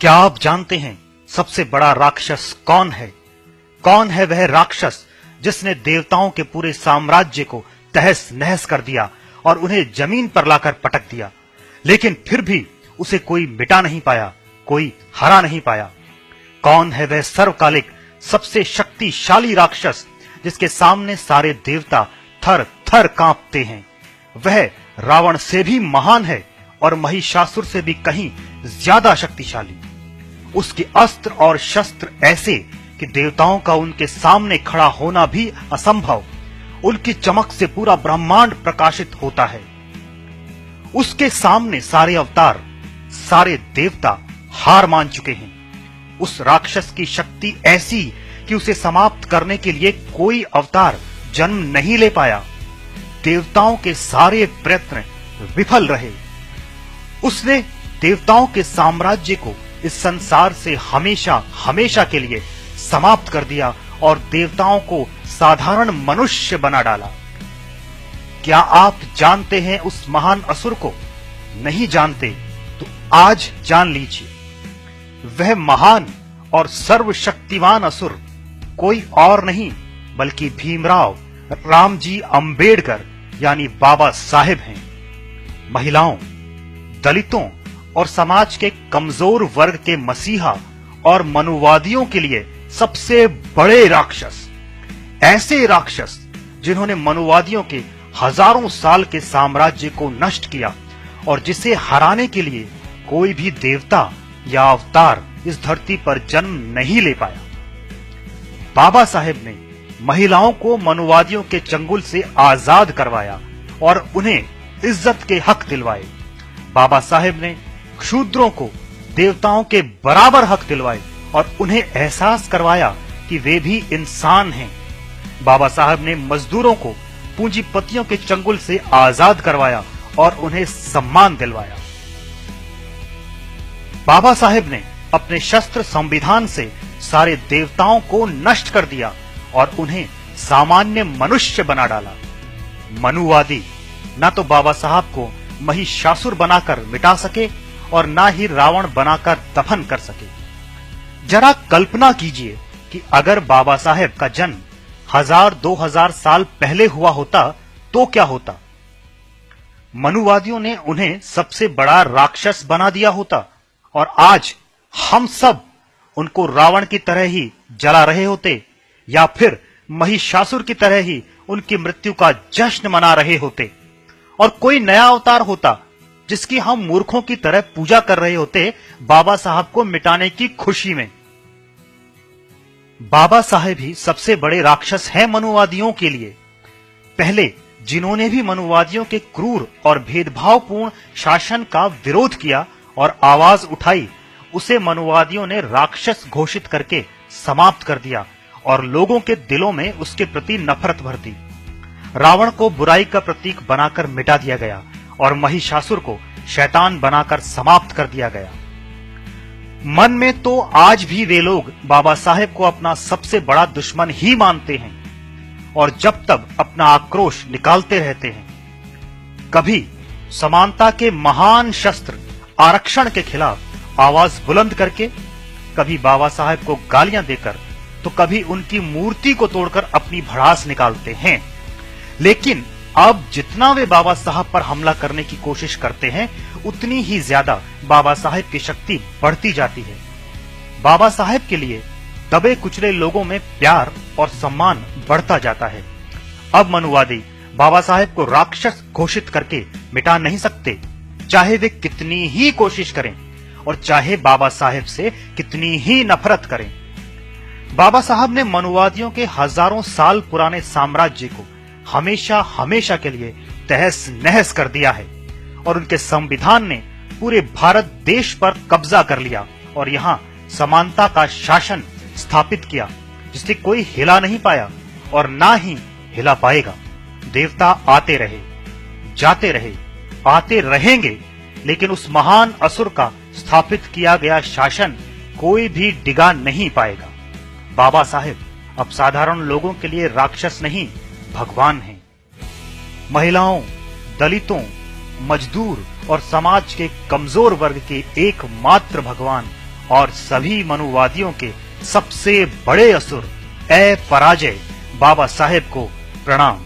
क्या आप जानते हैं सबसे बड़ा राक्षस कौन है? कौन है वह राक्षस जिसने देवताओं के पूरे साम्राज्य को तहस नहस कर दिया और उन्हें जमीन पर लाकर पटक दिया, लेकिन फिर भी उसे कोई मिटा नहीं पाया, कोई हरा नहीं पाया? कौन है वह सर्वकालिक सबसे शक्तिशाली राक्षस जिसके सामने सारे देवता थर थर कांपते हैं? वह रावण से भी महान है और महिषासुर से भी कहीं ज्यादा शक्तिशाली। उसके अस्त्र और शस्त्र ऐसे कि देवताओं का उनके सामने खड़ा होना भी असंभव। उनकी चमक से पूरा ब्रह्मांड प्रकाशित होता है। उसके सामने सारे अवतार, सारे देवता हार मान चुके हैं। उस राक्षस की शक्ति ऐसी कि उसे समाप्त करने के लिए कोई अवतार जन्म नहीं ले पाया। देवताओं के सारे प्रयत्न विफल रहे। उसने देवताओं के साम्राज्य को इस संसार से हमेशा हमेशा के लिए समाप्त कर दिया और देवताओं को साधारण मनुष्य बना डाला। क्या आप जानते हैं उस महान असुर को? नहीं जानते तो आज जान लीजिए। वह महान और सर्वशक्तिमान असुर कोई और नहीं बल्कि भीमराव रामजी अंबेडकर यानी बाबा साहेब हैं। महिलाओं, दलितों और समाज के कमजोर वर्ग के मसीहा और मनुवादियों के लिए सबसे बड़े राक्षस, ऐसे राक्षस जिन्होंने मनुवादियों के हजारों साल के साम्राज्य को नष्ट किया और जिसे हराने के लिए कोई भी देवता या अवतार इस धरती पर जन्म नहीं ले पाया। बाबा साहेब ने महिलाओं को मनुवादियों के चंगुल से आजाद करवाया और उन्हें इज्जत के हक दिलवाए। बाबा साहेब ने शूद्रों को देवताओं के बराबर हक दिलवाए और उन्हें एहसास करवाया कि वे भी इंसान हैं। बाबा साहब ने मजदूरों को पूंजीपतियों के चंगुल से आजाद करवाया और उन्हें सम्मान दिलवाया। बाबा साहेब ने अपने शस्त्र संविधान से सारे देवताओं को नष्ट कर दिया और उन्हें सामान्य मनुष्य बना डाला। मनुवादी न तो बाबा साहब को महिषासुर बनाकर मिटा सके और ना ही रावण बनाकर दफन कर सके। जरा कल्पना कीजिए कि अगर बाबा साहेब का जन्म 1000-2000 साल पहले हुआ होता तो क्या होता? मनुवादियों ने उन्हें सबसे बड़ा राक्षस बना दिया होता और आज हम सब उनको रावण की तरह ही जला रहे होते या फिर महिषासुर की तरह ही उनकी मृत्यु का जश्न मना रहे होते और कोई नया अवतार होता जिसकी हम मूर्खों की तरह पूजा कर रहे होते बाबा साहब को मिटाने की खुशी में। बाबा साहेब ही सबसे बड़े राक्षस हैं मनुवादियों के लिए। पहले जिन्होंने भी मनुवादियों के क्रूर और भेदभावपूर्ण शासन का विरोध किया और आवाज उठाई, उसे मनुवादियों ने राक्षस घोषित करके समाप्त कर दिया और लोगों के दिलों में उसके प्रति नफरत भर दी। रावण को बुराई का प्रतीक बनाकर मिटा दिया गया और महिषासुर को शैतान बनाकर समाप्त कर दिया गया। मन में तो आज भी वे लोग बाबा साहेब को अपना सबसे बड़ा दुश्मन ही मानते हैं और जब तक अपना आक्रोश निकालते रहते हैं। कभी समानता के महान शस्त्र आरक्षण के खिलाफ आवाज बुलंद करके, कभी बाबा साहेब को गालियां देकर, तो कभी उनकी मूर्ति को तोड़कर अपनी भड़ास निकालते हैं। लेकिन अब जितना वे बाबा साहब पर हमला करने की कोशिश करते हैं उतनी ही ज्यादा बाबा साहेब की शक्ति बढ़ती जाती है। बाबा साहेब के लिए दबे कुचले लोगों में प्यार और सम्मान बढ़ता जाता है। अब मनुवादी बाबा साहेब को राक्षस घोषित करके मिटा नहीं सकते, चाहे वे कितनी ही कोशिश करें और चाहे बाबा साहेब से कितनी ही नफरत करें। बाबा साहब ने मनुवादियों के हजारों साल पुराने साम्राज्य को हमेशा हमेशा के लिए तहस नहस कर दिया है और उनके संविधान ने पूरे भारत देश पर कब्जा कर लिया और यहाँ समानता का शासन स्थापित किया जिससे कोई हिला नहीं पाया और ना ही हिला पाएगा। देवता आते रहे, जाते रहे, आते रहेंगे, लेकिन उस महान असुर का स्थापित किया गया शासन कोई भी डिगा नहीं पाएगा। बाबा साहेब अब साधारण लोगों के लिए राक्षस नहीं, भगवान हैं। महिलाओं, दलितों, मजदूर और समाज के कमजोर वर्ग के एकमात्र भगवान और सभी मनुवादियों के सबसे बड़े असुर ए पराजय बाबा साहेब को प्रणाम।